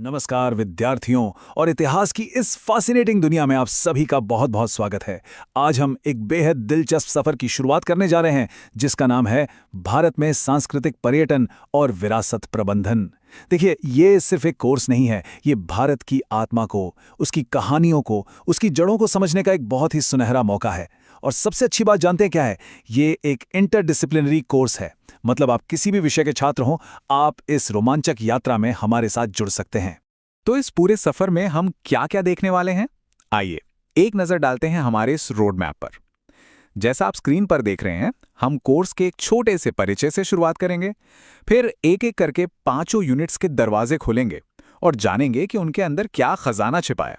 नमस्कार विद्यार्थियों और इतिहास की इस fascinating दुनिया में आप सभी का बहुत बहुत स्वागत है। आज हम एक बेहद दिलचस्प सफर की शुरुआत करने जा रहे हैं जिसका नाम है भारत में सांस्कृतिक पर्यटन और विरासत प्रबंधन। देखिए, ये सिर्फ एक कोर्स नहीं है, ये भारत की आत्मा को, उसकी कहानियों को, उसकी जड़ों को समझने का एक बहुत ही सुनहरा मौका है। और सबसे अच्छी बात जानते हैं क्या है? ये एक इंटरडिसिप्लिनरी कोर्स है। मतलब आप किसी भी विषय के छात्र हों, आप इस रोमांचक यात्रा में हमारे साथ जुड़ सकते हैं। तो इस पूरे सफर में हम क्या क्या देखने वाले हैं? आइए एक नजर डालते हैं हमारे इस रोड मैप पर। जैसा आप स्क्रीन पर देख रहे हैं, हम कोर्स के एक छोटे से परिचय से शुरुआत करेंगे। फिर एक एक करके पांचों यूनिट्स के दरवाजे खोलेंगे और जानेंगे कि उनके अंदर क्या खजाना छिपा है।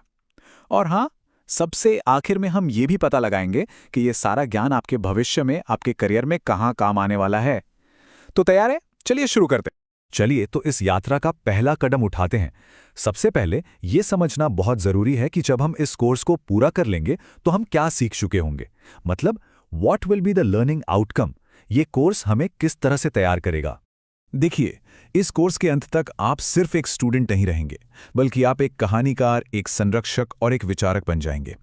और हाँ, सबसे आखिर में हम ये भी पता लगाएंगे कि ये सारा ज्ञान आपके भविष्य में, आपके करियर में कहाँ काम आने वाला है। तो तैयार है? चलिए शुरू करते हैं। चलिए तो इस यात्रा का पहला कदम उठाते हैं। सबसे पहले ये समझना बहुत जरूरी है कि जब हम इस कोर्स को पूरा कर लेंगे तो हम क्या सीख चुके होंगे। मतलब what will be the learning outcome, ये कोर्स हमें किस तरह से तैयार करेगा। देखिए, इस कोर्स के अंत तक आप सिर्फ एक स्टूडेंट नहीं रहेंगे, बल्कि आप एक कहानीकार, एक संरक्षक और एक विचारक बन जाएंगे।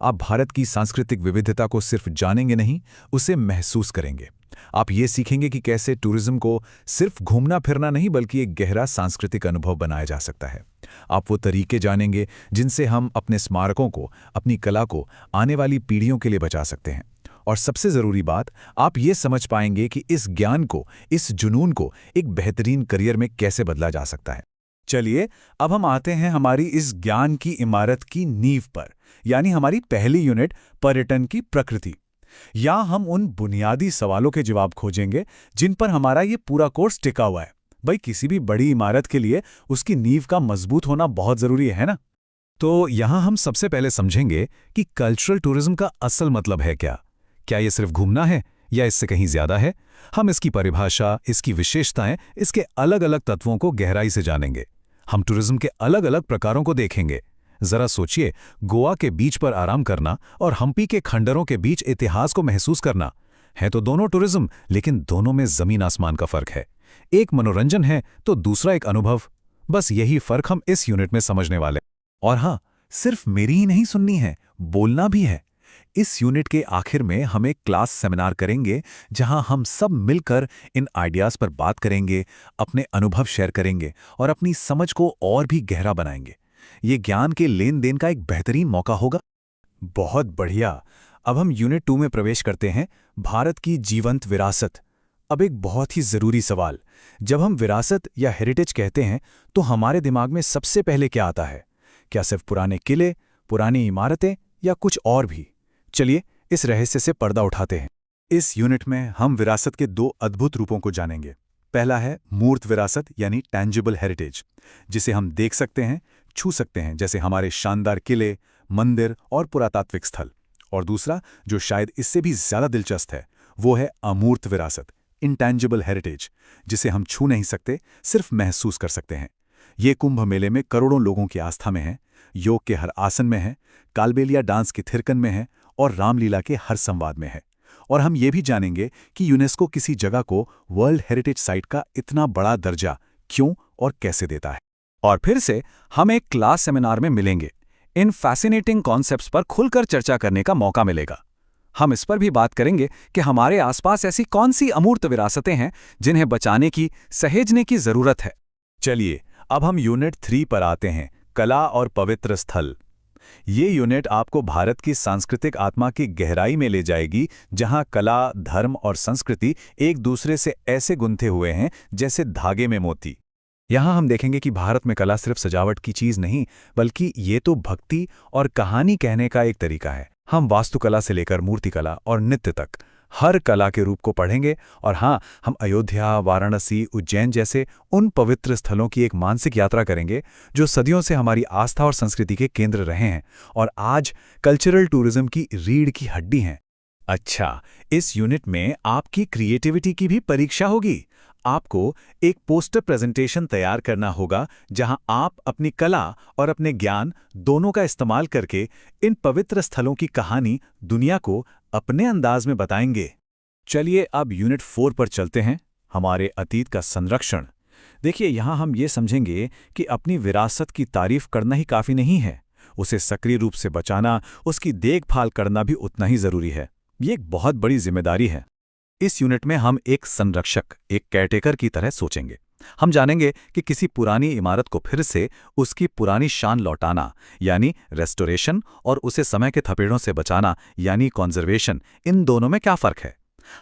आप भारत की सांस्कृतिक विविधता को सिर्फ जानेंगे नहीं, उसे महसूस करेंगे। आप ये सीखेंगे कि कैसे टूरिज्म को सिर्फ घूमना फिरना नहीं, बल्कि एक गहरा सांस्कृतिक अनुभव बनाया जा सकता है। आप वो तरीके जानेंगे जिनसे हम अपने स्मारकों को, अपनी कला को आने वाली पीढ़ियों के लिए बचा सकते हैं। और सबसे ज़रूरी बात, आप ये समझ पाएंगे कि इस ज्ञान को, इस जुनून को एक बेहतरीन करियर में कैसे बदला जा सकता है। चलिए अब हम आते हैं हमारी इस ज्ञान की इमारत की नींव पर, यानी हमारी पहली यूनिट, पर्यटन की प्रकृति। यहाँ हम उन बुनियादी सवालों के जवाब खोजेंगे जिन पर हमारा ये पूरा कोर्स टिका हुआ है। भाई, किसी भी बड़ी इमारत के लिए उसकी नींव का मजबूत होना बहुत जरूरी है ना। तो यहाँ हम सबसे पहले समझेंगे कि कल्चरल टूरिज्म का असल मतलब है क्या। क्या ये सिर्फ घूमना है या इससे कहीं ज्यादा है? हम इसकी परिभाषा, इसकी विशेषताएं, इसके अलग अलग तत्वों को गहराई से जानेंगे। हम टूरिज्म के अलग अलग प्रकारों को देखेंगे। जरा सोचिए, गोवा के बीच पर आराम करना और हम्पी के खंडरों के बीच इतिहास को महसूस करना है तो दोनों टूरिज्म, लेकिन दोनों में जमीन आसमान का फर्क है। एक मनोरंजन है तो दूसरा एक अनुभव। बस यही फर्क हम इस यूनिट में समझने वाले। और हाँ, सिर्फ मेरी ही नहीं सुननी है, बोलना भी है। इस यूनिट के आखिर में हम एक क्लास सेमिनार करेंगे जहां हम सब मिलकर इन आइडियाज पर बात करेंगे, अपने अनुभव शेयर करेंगे और अपनी समझ को और भी गहरा बनाएंगे। ये ज्ञान के लेन देन का एक बेहतरीन मौका होगा। बहुत बढ़िया। अब हम यूनिट 2 में प्रवेश करते हैं, भारत की जीवंत विरासत। अब एक बहुत ही जरूरी सवाल, जब हम विरासत या हेरिटेज कहते हैं तो हमारे दिमाग में सबसे पहले क्या आता है? क्या सिर्फ पुराने किले, पुरानी इमारतें या कुछ और भी? चलिए इस रहस्य से पर्दा उठाते हैं। इस यूनिट में हम विरासत के दो अद्भुत रूपों को जानेंगे। पहला है मूर्त विरासत यानी टैंजिबल हेरिटेज, जिसे हम देख सकते हैं, छू सकते हैं, जैसे हमारे शानदार किले, मंदिर और पुरातात्विक स्थल। और दूसरा, जो शायद इससे भी ज्यादा दिलचस्प है, वो है अमूर्त विरासत, इंटैंजिबल हेरिटेज, जिसे हम छू नहीं सकते, सिर्फ महसूस कर सकते हैं। ये कुंभ मेले में करोड़ों लोगों की आस्था में है, योग के हर आसन में है, कालबेलिया डांस की थिरकन में है और रामलीला के हर संवाद में है। और हम ये भी जानेंगे कि यूनेस्को किसी जगह को वर्ल्ड हेरिटेज साइट का इतना बड़ा दर्जा क्यों और कैसे देता है। और फिर से हम एक क्लास सेमिनार में मिलेंगे। इन फैसिनेटिंग कॉन्सेप्ट्स पर खुलकर चर्चा करने का मौका मिलेगा। हम इस पर भी बात करेंगे कि हमारे आसपास ऐसी कौन सी अमूर्त विरासतें हैं जिन्हें बचाने की, सहेजने की जरूरत है। चलिए अब हम यूनिट 3 पर आते हैं, कला और पवित्र स्थल। ये यूनिट आपको भारत की सांस्कृतिक आत्मा की गहराई में ले जाएगी, जहां कला, धर्म और संस्कृति एक दूसरे से ऐसे गुंथे हुए हैं जैसे धागे में मोती। यहाँ हम देखेंगे कि भारत में कला सिर्फ सजावट की चीज नहीं, बल्कि ये तो भक्ति और कहानी कहने का एक तरीका है। हम वास्तुकला से लेकर मूर्तिकला और नृत्य तक हर कला के रूप को पढ़ेंगे। और हाँ, हम अयोध्या, वाराणसी, उज्जैन जैसे उन पवित्र स्थलों की एक मानसिक यात्रा करेंगे जो सदियों से हमारी आस्था और संस्कृति के केंद्र रहे हैं और आज कल्चरल टूरिज्म की रीढ़ की हड्डी हैं। अच्छा, इस यूनिट में आपकी क्रिएटिविटी की भी परीक्षा होगी। आपको एक पोस्टर प्रेजेंटेशन तैयार करना होगा जहां आप अपनी कला और अपने ज्ञान दोनों का इस्तेमाल करके इन पवित्र स्थलों की कहानी दुनिया को अपने अंदाज में बताएंगे। चलिए अब यूनिट 4 पर चलते हैं, हमारे अतीत का संरक्षण। देखिए, यहाँ हम ये समझेंगे कि अपनी विरासत की तारीफ करना ही काफ़ी नहीं है, उसे सक्रिय रूप से बचाना, उसकी देखभाल करना भी उतना ही ज़रूरी है। ये एक बहुत बड़ी जिम्मेदारी है। इस यूनिट में हम एक संरक्षक, एक केयरटेकर की तरह सोचेंगे। हम जानेंगे कि किसी पुरानी इमारत को फिर से उसकी पुरानी शान लौटाना यानी रेस्टोरेशन और उसे समय के थपेड़ों से बचाना यानी कॉन्जर्वेशन, इन दोनों में क्या फ़र्क है।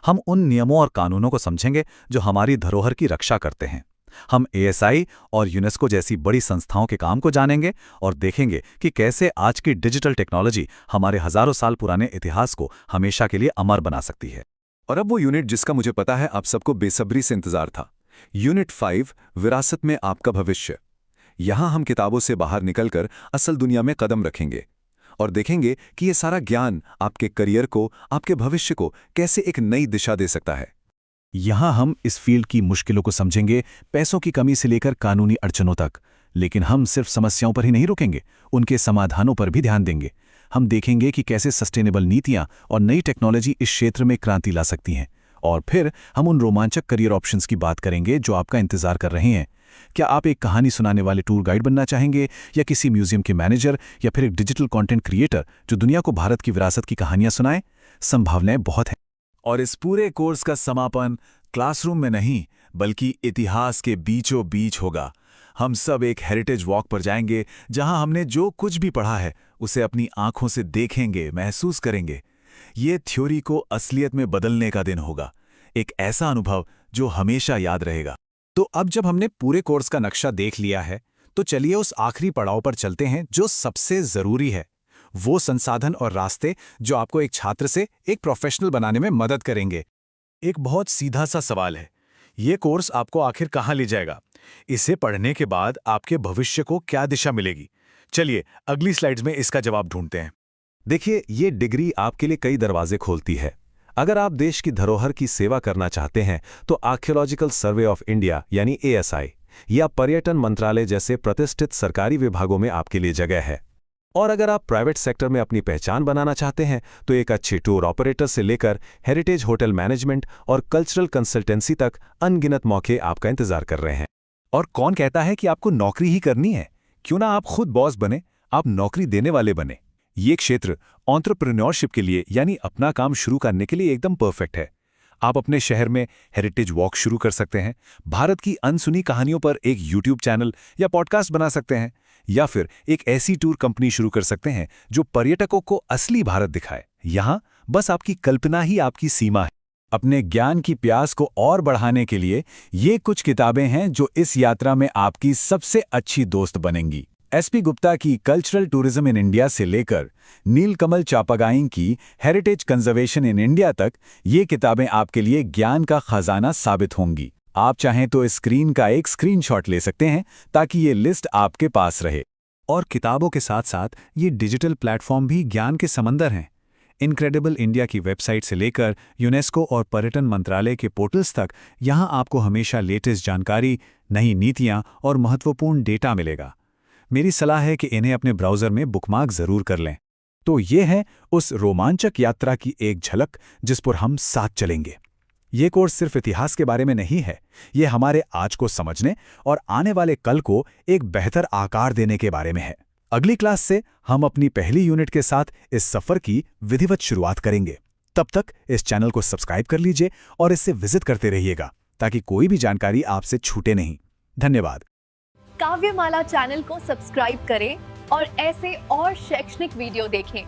हम उन नियमों और कानूनों को समझेंगे जो हमारी धरोहर की रक्षा करते हैं। हम ASI और यूनेस्को जैसी बड़ी संस्थाओं के काम को जानेंगे और देखेंगे कि कैसे आज की डिजिटल टेक्नोलॉजी हमारे हजारों साल पुराने इतिहास को हमेशा के लिए अमर बना सकती है। और अब वो यूनिट जिसका मुझे पता है आप सबको बेसब्री से इंतजार था। यूनिट 5, विरासत में आपका भविष्य। यहाँ हम किताबों से बाहर निकलकर असल दुनिया में कदम रखेंगे और देखेंगे कि ये सारा ज्ञान आपके करियर को, आपके भविष्य को कैसे एक नई दिशा दे सकता है। यहाँ हम इस फील्ड की मुश्किलों को समझेंगे, पैसों की कमी से लेकर कानूनी अड़चनों तक। लेकिन हम सिर्फ समस्याओं पर ही नहीं रुकेंगे, उनके समाधानों पर भी ध्यान देंगे। हम देखेंगे कि कैसे सस्टेनेबल नीतियां और नई टेक्नोलॉजी इस क्षेत्र में क्रांति ला सकती हैं। और फिर हम उन रोमांचक करियर ऑप्शंस की बात करेंगे जो आपका इंतजार कर रहे हैं। क्या आप एक कहानी सुनाने वाले टूर गाइड बनना चाहेंगे, या किसी म्यूजियम के मैनेजर, या फिर एक डिजिटल कंटेंट क्रिएटर जो दुनिया को भारत की विरासत की कहानियां सुनाए? संभावनाएं बहुत हैं। और इस पूरे कोर्स का समापन क्लासरूम में नहीं बल्कि इतिहास के बीचों बीच होगा। हम सब एक हेरिटेज वॉक पर जाएंगे जहां हमने जो कुछ भी पढ़ा है उसे अपनी आंखों से देखेंगे, महसूस करेंगे। ये थ्योरी को असलियत में बदलने का दिन होगा, एक ऐसा अनुभव जो हमेशा याद रहेगा। तो अब जब हमने पूरे कोर्स का नक्शा देख लिया है, तो चलिए उस आखिरी पड़ाव पर चलते हैं जो सबसे जरूरी है। वो संसाधन और रास्ते जो आपको एक छात्र से एक प्रोफेशनल बनाने में मदद करेंगे। एक बहुत सीधा सा सवाल है, ये कोर्स आपको आखिर कहाँ ले जाएगा? इसे पढ़ने के बाद आपके भविष्य को क्या दिशा मिलेगी? चलिए अगली स्लाइड्स में इसका जवाब ढूंढते हैं। देखिए, ये डिग्री आपके लिए कई दरवाजे खोलती है। अगर आप देश की धरोहर की सेवा करना चाहते हैं तो आर्कियोलॉजिकल सर्वे ऑफ इंडिया यानी ASI या पर्यटन मंत्रालय जैसे प्रतिष्ठित सरकारी विभागों में आपके लिए जगह है। और अगर आप प्राइवेट सेक्टर में अपनी पहचान बनाना चाहते हैं तो एक अच्छे टूर ऑपरेटर से लेकर हेरिटेज होटल मैनेजमेंट और कल्चरल कंसल्टेंसी तक अनगिनत मौके आपका इंतजार कर रहे हैं। और कौन कहता है कि आपको नौकरी ही करनी है? क्यों ना आप खुद बॉस बने, आप नौकरी देने वाले बने। ये क्षेत्र एंटरप्रेन्योरशिप के लिए यानी अपना काम शुरू करने के लिए एकदम परफेक्ट है। आप अपने शहर में हेरिटेज वॉक शुरू कर सकते हैं, भारत की अनसुनी कहानियों पर एक YouTube चैनल या पॉडकास्ट बना सकते हैं, या फिर एक ऐसी टूर कंपनी शुरू कर सकते हैं जो पर्यटकों को असली भारत दिखाए। यहाँ बस आपकी कल्पना ही आपकी सीमा है। अपने ज्ञान की प्यास को और बढ़ाने के लिए ये कुछ किताबें हैं जो इस यात्रा में आपकी सबसे अच्छी दोस्त बनेंगी। SP गुप्ता की कल्चरल टूरिज्म इन इंडिया से लेकर नीलकमल चापागाई की हेरिटेज कंजर्वेशन इन इंडिया तक, ये किताबें आपके लिए ज्ञान का खजाना साबित होंगी। आप चाहें तो इस स्क्रीन का एक स्क्रीनशॉट ले सकते हैं ताकि ये लिस्ट आपके पास रहे। और किताबों के साथ साथ ये डिजिटल प्लेटफॉर्म भी ज्ञान के समंदर हैं। इनक्रेडिबल इंडिया की वेबसाइट से लेकर यूनेस्को और पर्यटन मंत्रालय के पोर्टल्स तक, यहाँ आपको हमेशा लेटेस्ट जानकारी, नई नीतियाँ और महत्वपूर्ण डेटा मिलेगा। मेरी सलाह है कि इन्हें अपने ब्राउज़र में बुकमार्क ज़रूर कर लें। तो ये है उस रोमांचक यात्रा की एक झलक जिस पर हम साथ चलेंगे। ये कोर्स सिर्फ इतिहास के बारे में नहीं है, ये हमारे आज को समझने और आने वाले कल को एक बेहतर आकार देने के बारे में है। अगली क्लास से हम अपनी पहली यूनिट के साथ इस सफ़र की विधिवत शुरुआत करेंगे। तब तक इस चैनल को सब्सक्राइब कर लीजिए और इससे विजिट करते रहिएगा ताकि कोई भी जानकारी आपसे छूटे नहीं। धन्यवाद। काव्यमाला चैनल को सब्सक्राइब करें और ऐसे और शैक्षणिक वीडियो देखें।